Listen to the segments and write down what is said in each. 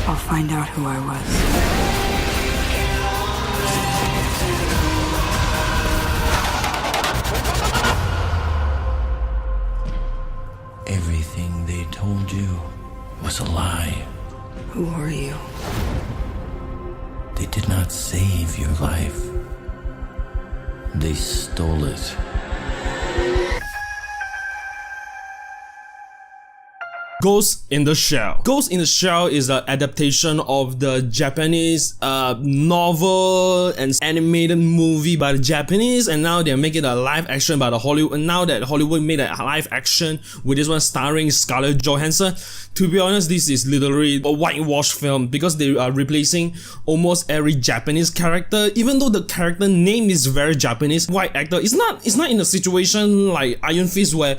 I'll find out who I was. Everything they told you was a lie. Who are you? They did not save your life. They stole it. Ghost in the Shell. Ghost in the Shell is an adaptation of the Japanese novel and animated movie by the Japanese, and now they're making a live action by the Hollywood. And now that Hollywood made a live action with this one starring Scarlett Johansson, to be honest, this is literally a whitewash film because they are replacing almost every Japanese character. Even though the character name is very Japanese, white actor. It's not in a situation like Iron Fist where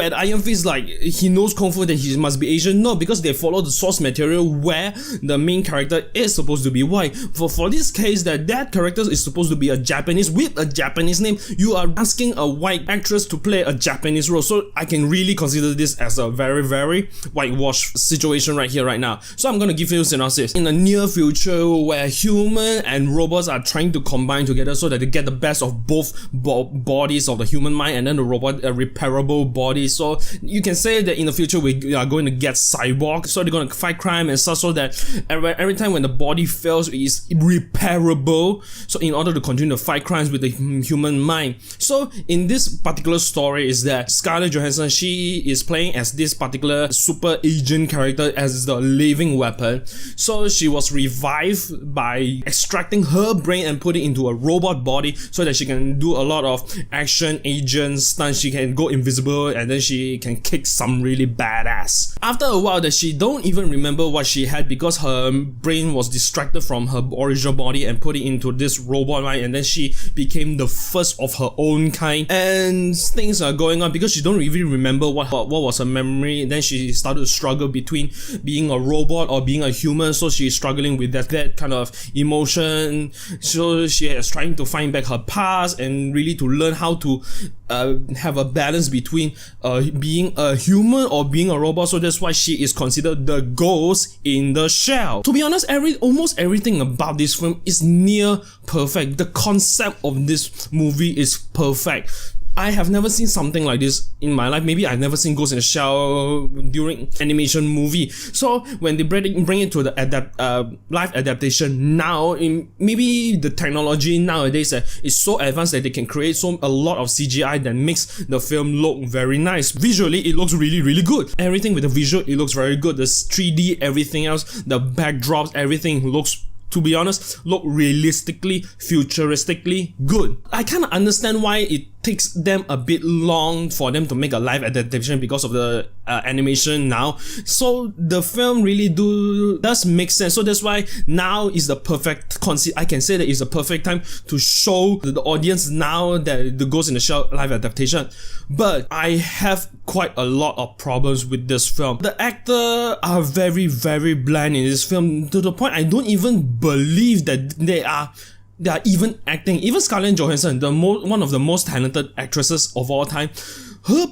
the Iron Fist, like, he knows Kung Fu that he must be Asian. No, because they follow the source material where the main character is supposed to be white. For this case, that character is supposed to be a Japanese with a Japanese name. You are asking a white actress to play a Japanese role. So I can really consider this as a very, very whitewash situation right here, right now. So I'm gonna give you a synopsis. In the near future where human and robots are trying to combine together so that they get the best of both bodies of the human mind and then the robot repairable body. So you can say that in the future we are going to get cyborg, so they're going to fight crime and stuff, so that every time when the body fails it is repairable, so in order to continue to fight crimes with the human mind. So in this particular story is that Scarlett Johansson, she is playing as this particular super agent character as the living weapon. So she was revived by extracting her brain and put it into a robot body so that she can do a lot of action agent stunts. She can go invisible and then she can kick some really badass. After a while that she don't even remember what she had because her brain was distracted from her original body and put it into this robot, right? And then she became the first of her own kind, and things are going on because she don't really remember what was her memory. And then she started to struggle between being a robot or being a human, so she's struggling with that kind of emotion. So she is trying to find back her past and really to learn how to have a balance between being a human or being a robot. So that's why she is considered the ghost in the shell. To be honest, almost everything about this film is near perfect. The concept of this movie is perfect. I have never seen something like this in my life. Maybe I've never seen Ghost in the Shell during animation movie. So when they bring it to the live adaptation now, maybe the technology nowadays is so advanced that they can create a lot of CGI that makes the film look very nice. Visually, it looks really, really good. Everything with the visual, it looks very good. The 3D, everything else, the backdrops, everything looks, to be honest, look realistically, futuristically good. I kind of understand why it takes them a bit long for them to make a live adaptation because of the animation now. So the film really does make sense. So that's why now is the perfect I can say that it's a perfect time to show the audience now that the Ghost in the Shell live adaptation. But I have quite a lot of problems with this film. The actors are very, very bland in this film to the point I don't even believe that they are even acting. Even Scarlett Johansson, one of the most talented actresses of all time, her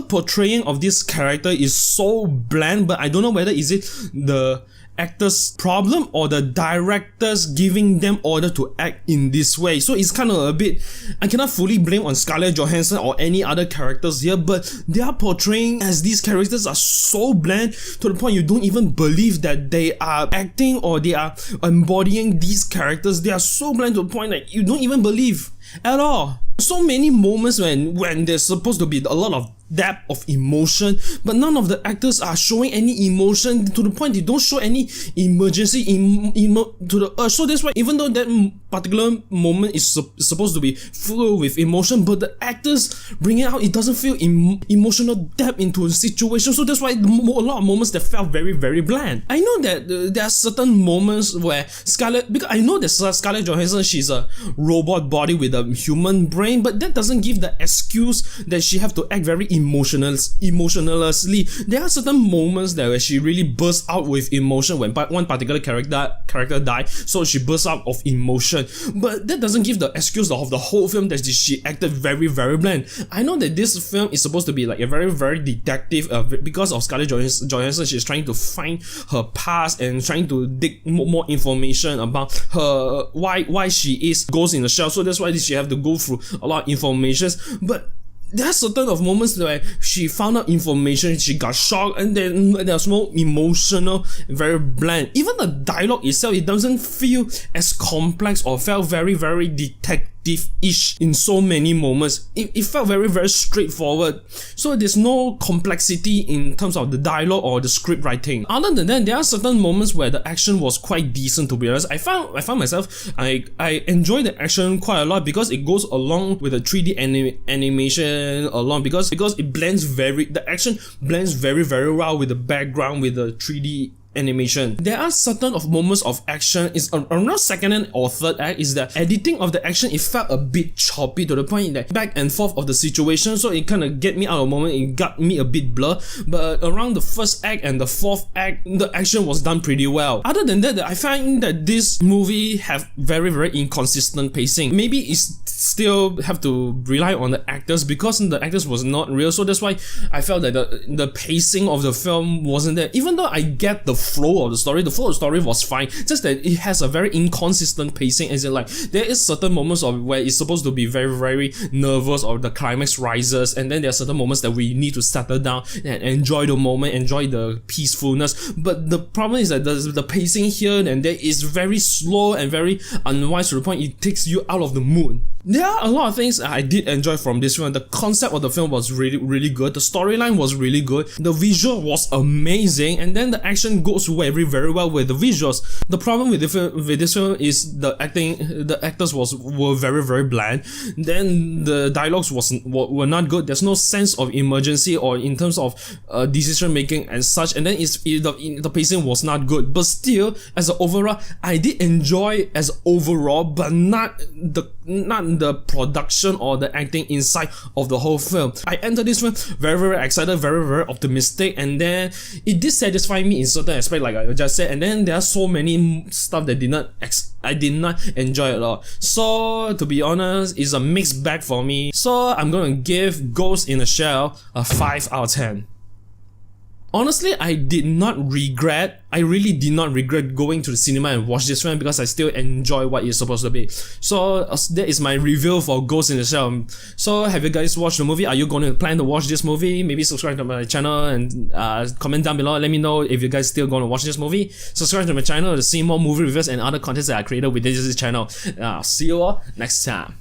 portraying of this character is so bland. But I don't know whether is it the actor's problem or the directors giving them order to act in this way. So it's kind of a bit, I cannot fully blame on Scarlett Johansson or any other characters here, but they are portraying as these characters are so bland to the point you don't even believe that they are acting or they are embodying these characters. They are so bland to the point that you don't even believe at all. So many moments when there's supposed to be a lot of depth of emotion, but none of the actors are showing any emotion to the point they don't show any emergency to the urge. So that's why even though that particular moment is supposed to be full with emotion, but the actors bring it out, it doesn't feel emotional depth into a situation. So that's why a lot of moments that felt very, very bland. I know that there are certain moments where because I know that Scarlett Johansson, she's a robot body with a human brain, but that doesn't give the excuse that she have to act very emotionlessly. There are certain moments that where she really bursts out with emotion when one particular character died, so she bursts out of emotion. But that doesn't give the excuse of the whole film that she acted very, very bland. I know that this film is supposed to be like a very, very detective, because of Scarlett Johansson. She's trying to find her past and trying to dig more information about her, why she is Ghost in the Shell. So that's why she have to go through a lot of information. But there are certain of moments where she found out information, she got shocked, and then there's no emotional, very bland. Even the dialogue itself, it doesn't feel as complex or felt very, very detective-ish in so many moments. It felt very, very straightforward. So there's no complexity in terms of the dialogue or the script writing. Other than that, there are certain moments where the action was quite decent, to be honest. I found myself, I enjoy the action quite a lot because it goes along with the 3D animation along, because it blends the action blends very, very well with the background, with the 3D animation. There are certain of moments of action is around second and or third act is the editing of the action. It felt a bit choppy to the point that back and forth of the situation, so it kind of get me out of moment. It got me a bit blur. But around the first act and the fourth act, the action was done pretty well. Other than that, I find that this movie have very, very inconsistent pacing. Maybe it's still have to rely on the actors because the actors was not real, so that's why I felt that the pacing of the film wasn't there. Even though I get the flow of the story was fine, just that it has a very inconsistent pacing, as in like there is certain moments of where it's supposed to be very, very nervous or the climax rises, and then there are certain moments that we need to settle down and enjoy the moment, enjoy the peacefulness. But the problem is that the pacing here and there is very slow and very unwise to the point it takes you out of the mood. There are a lot of things I did enjoy from this film. The concept of the film was really, really good. The storyline was really good. The visual was amazing, and then the action goes very, very well with the visuals. The problem with this film is the acting. The actors were very, very bland. Then the dialogues were not good. There's no sense of emergency or in terms of decision making and such. And then the pacing was not good. But still, as an overall, I did enjoy as overall, but not the production or the acting inside of the whole film. I entered this film very, very excited, very, very optimistic, and then it did satisfy me in certain aspects, like I just said. And then there are so many stuff that I did not enjoy at all. So to be honest, it's a mixed bag for me. So I'm gonna give Ghost in the Shell a 5 out of 10. Honestly, I really did not regret going to the cinema and watch this film because I still enjoy what it's supposed to be. So that is my review for Ghost in the Shell. So have you guys watched the movie? Are you going to plan to watch this movie? Maybe subscribe to my channel and comment down below. Let me know if you guys still going to watch this movie. Subscribe to my channel to see more movie reviews and other contents that I created within this channel. See you all next time.